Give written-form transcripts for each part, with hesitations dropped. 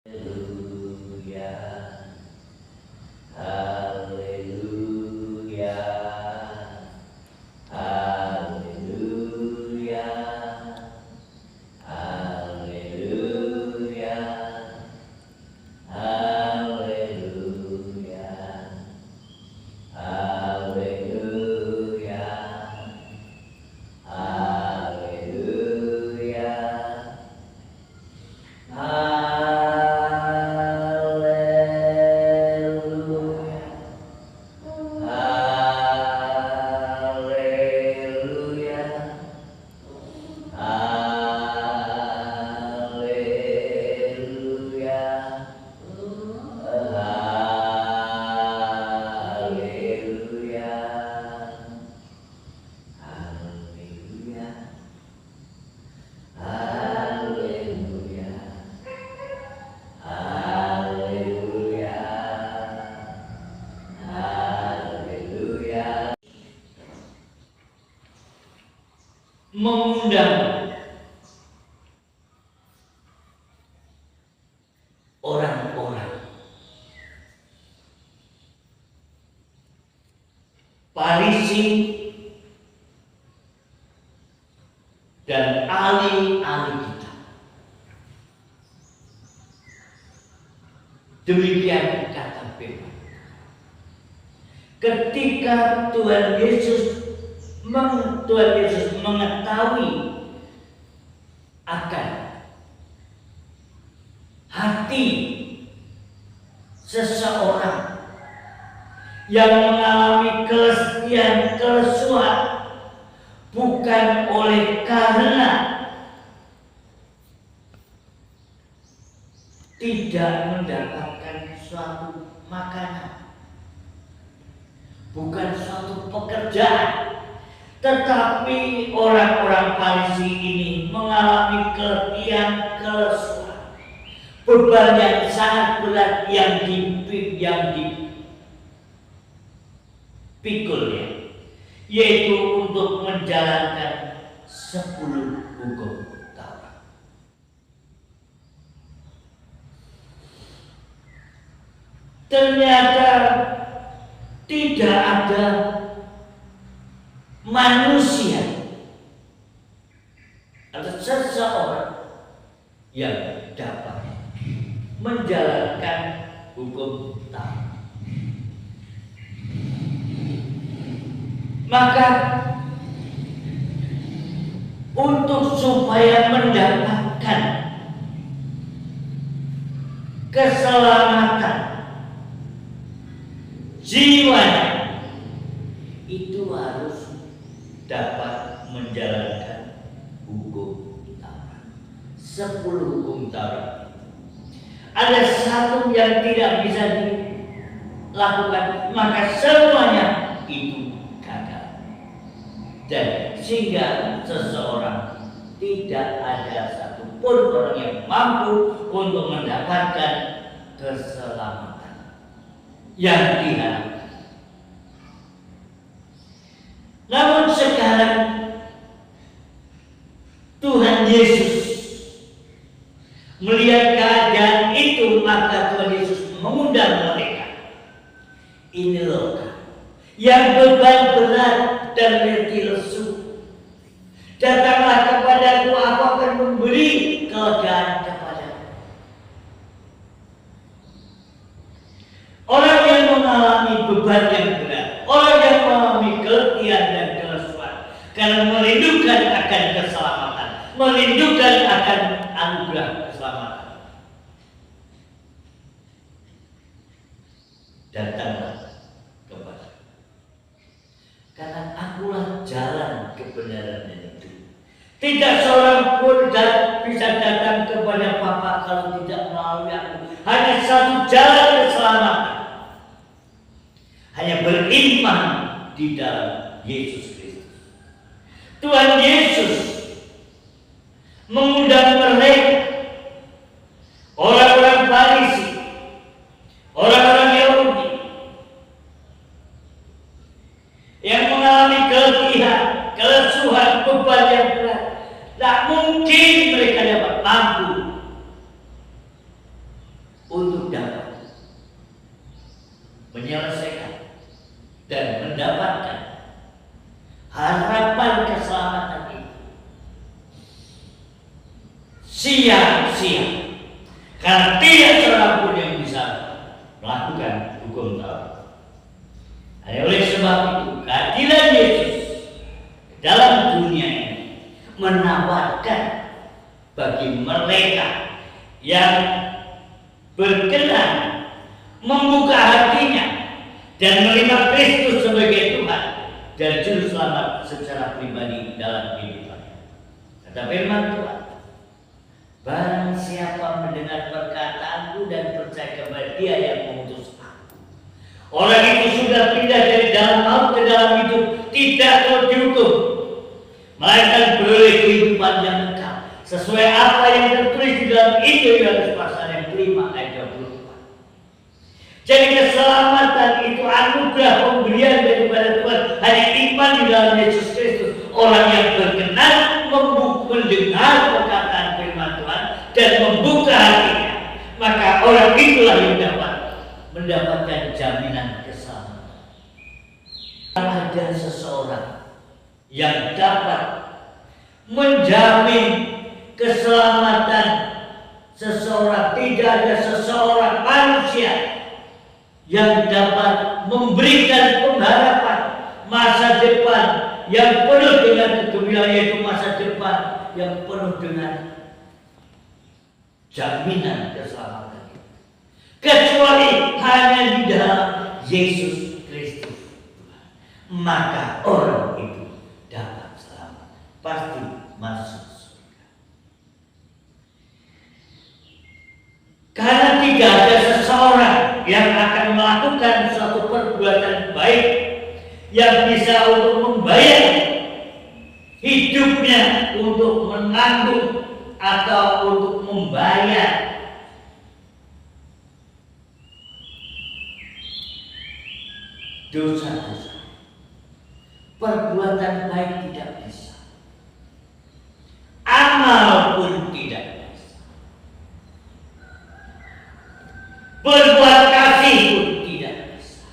Haleluya, haleluya, haleluya, haleluya, haleluya, haleluya, haleluya. Mengundang orang-orang Farisi dan ahli-ahli kita. Demikian kata firman. Ketika Tuhan Yesus mengetahui akan hati seseorang yang mengalami kelesuan bukan oleh karena tidak mendapatkan suatu makanan, bukan suatu pekerjaan, tetapi orang-orang Farisi ini mengalami kelesuan, beban yang sangat berat yang dipikulnya, yaitu untuk menjalankan 10 hukum Taurat. Ternyata tidak ada manusia atau seseorang yang dapat menjalankan hukum Taurat. Maka untuk supaya mendapatkan keselamatan jiwanya, itu harus dapat menjalankan hukum Taurat. 10 hukum Taurat. Ada satu yang tidak bisa dilakukan, maka semuanya itu gagal. Dan sehingga seseorang tidak ada satupun orang yang mampu untuk mendapatkan keselamatan yang diharapkan. Namun sekarang Tuhan Yesus melihat keadaan itu, maka Tuhan Yesus mengundang mereka. Ini loh yang beban berat dan letih lesu, datanglah kepadaku, aku akan memberi kelegaan kepadamu. Orang yang mengalami beban yang berat, orang yang mengalami keletihan dan kelesuan, karena merindukan akan keselamatan, merindukan akan anugerah keselamatan, datanglah kepada, karena akulah jalan kebenaran dan hidup. Tidak seorang pun bisa datang kepada Bapa kalau tidak melalui aku. Hanya satu jalan keselamatan, hanya beriman di dalam Yesus Kristus. Tuhan Yesus mengundang mereka, orang-orang Farisi, orang-orang Yahudi yang mengalami keletihan, kelesuan, beban yang berat. Tak mungkin mereka dapat mampu untuk dapat menyelesaikan dan mendapatkan harapan keselamatan itu sia-sia, karena tidak seorang pun yang bisa melakukan hukum Taurat. Oleh sebab itu, kehadiran Yesus dalam dunia ini menawarkan bagi mereka yang berkenan membuka hatinya dan menerima Kristus sebagai Tuhan dan Juru Selamat secara pribadi dalam kehidupannya. Kata firman Tuhan, barang siapa mendengar perkataanku dan percaya kepada Dia yang mengutus aku, orang itu sudah pindah dari dalam maut ke dalam hidup, tidak akan dihukum, melainkan beroleh kehidupan yang kekal, sesuai apa yang tertulis di dalam Injil Yohanes pasal yang 5 ayat 24. Jadi keselamatan itu anugerah pemberian daripada Tuhan. Hanya iman di dalam Yesus Kristus, orang yang berkenan mendengar perkataan firman Tuhan dan membuka hatinya, maka orang itulah yang dapat mendapatkan jaminan keselamatan. Ada seseorang yang dapat menjamin keselamatan seseorang, tidak ada seseorang manusia yang dapat memberikan pengharapan masa depan yang penuh dengan kegembiraan, yaitu masa depan yang penuh dengan jaminan keselamatan, kecuali hanya di dalam Yesus Kristus. Maka orang itu dapat selamat, pasti masuk surga. Karena tidak ada seseorang yang akan melakukan suatu perbuatan baik yang bisa untuk membayar hidupnya, untuk menanggung atau untuk membayar dosa-dosa. Perbuatan baik tidak bisa, amal pun tidak bisa, berbuat kasih pun tidak bisa,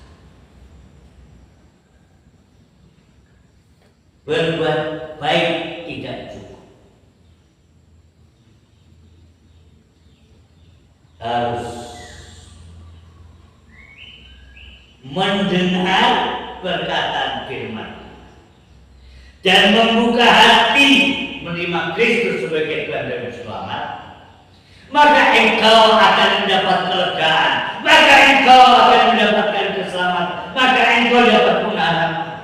berbuat baik tidak cukup. Harus mendengar perkataan firman dan membuka hati menerima Kristus sebagai Tuhan dan Selamat, maka engkau akan mendapat kelegaan, maka engkau akan mendapatkan keselamatan, maka engkau dapat pengharapan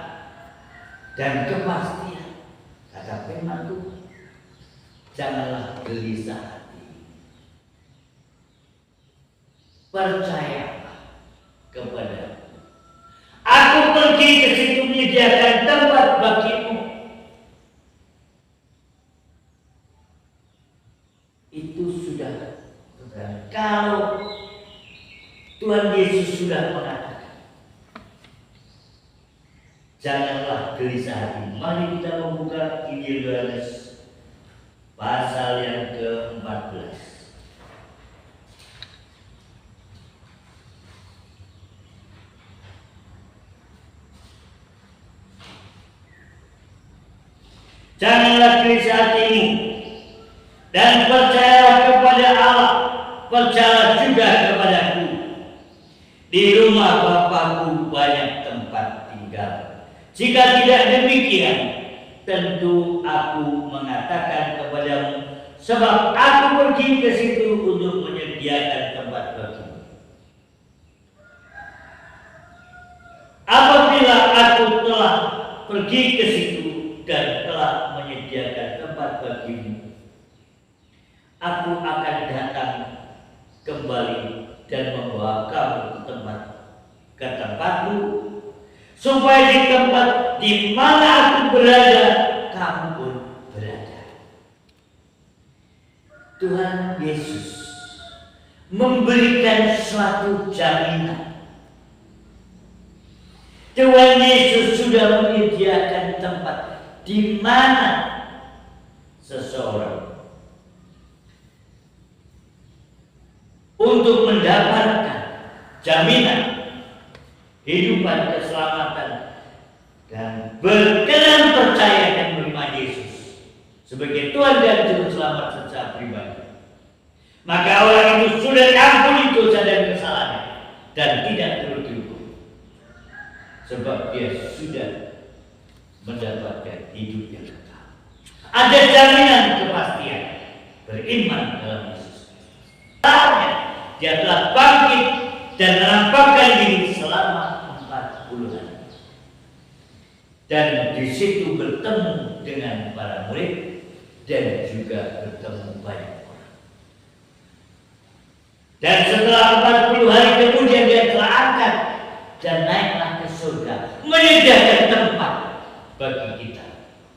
dan kepastian. Kata firman Tuhan, janganlah gelisah hati, percayalah kepada Aku pergi ke situ menyediakan tempat bagimu. Itu sudah benar. Kalau Tuhan Yesus sudah mengatakan, janganlah gelisah hati. Mari kita membuka Injil Yohanes pasal yang ke-14. Janganlah gelisah hatimu dan percayalah kepada Allah, percayalah juga kepadaku. Di rumah Bapakku banyak tempat tinggal. Jika tidak demikian, tentu aku mengatakan kepadamu, sebab aku pergi ke situ untuk menyediakan tempat bagimu. Apabila aku telah pergi ke situ dan telah menyediakan tempat bagimu, aku akan datang kembali dan membawa kamu ke tempatku, supaya di tempat di mana aku berada, kamu pun berada. Tuhan Yesus memberikan suatu jaminan. Tuhan Yesus sudah menyediakan tempat di mana seseorang untuk mendapatkan jaminan kehidupan, keselamatan, dan berkenan percaya dan menerima Yesus sebagai Tuhan dan Juru Selamat secara pribadi, maka orang itu sudah diampuni dosa dan kesalahannya dan tidak perlu dihukum, sebab dia sudah mendapatkan hidup yang kekal. Ada jaminan kepastian beriman dalam Yesus Kristus. Dia telah bangkit dan menampakkan diri selama 40 hari. Dan di situ bertemu dengan para murid dan juga bertemu banyak orang. Dan setelah 40 hari kemudian dia telah angkat dan naiklah ke surga, menyediakan tempat bagi kita,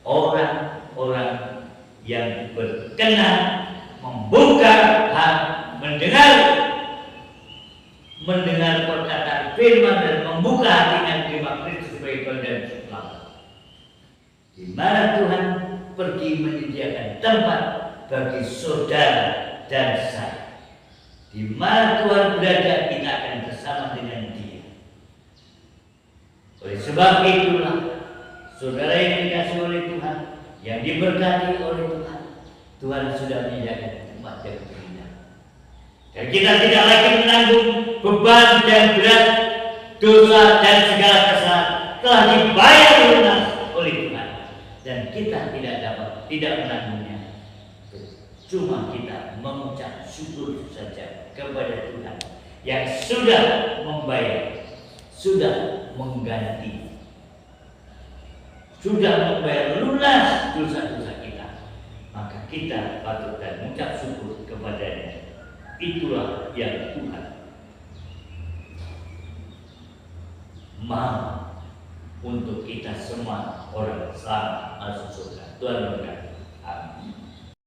orang-orang yang berkenan membuka hati, mendengar perkataan firman dan membuka hatinya terima Kristus sebagai Tuhan dan Juru Selamat. Di mana Tuhan pergi menyediakan tempat bagi saudara dan saya. Di mana Tuhan berada, kita akan bersama dengan Dia. Oleh sebab itulah, saudara yang dikasihi oleh Tuhan, yang diberkati oleh Tuhan, Tuhan sudah menyediakan tempat yang terindah. Dan kita tidak lagi menanggung beban dan berat dosa dan segala kesalahan, telah dibayar lunas oleh Tuhan, dan kita tidak menanggungnya. Cuma kita mengucap syukur saja kepada Tuhan yang sudah membayar, sudah mengganti, sudah membayar lunas dosa-dosa kita. Maka kita patut dan mengucap syukur kepadanya. Itulah yang Tuhan mau untuk kita semua orang selamat masuk surga. Tuhan memberkati.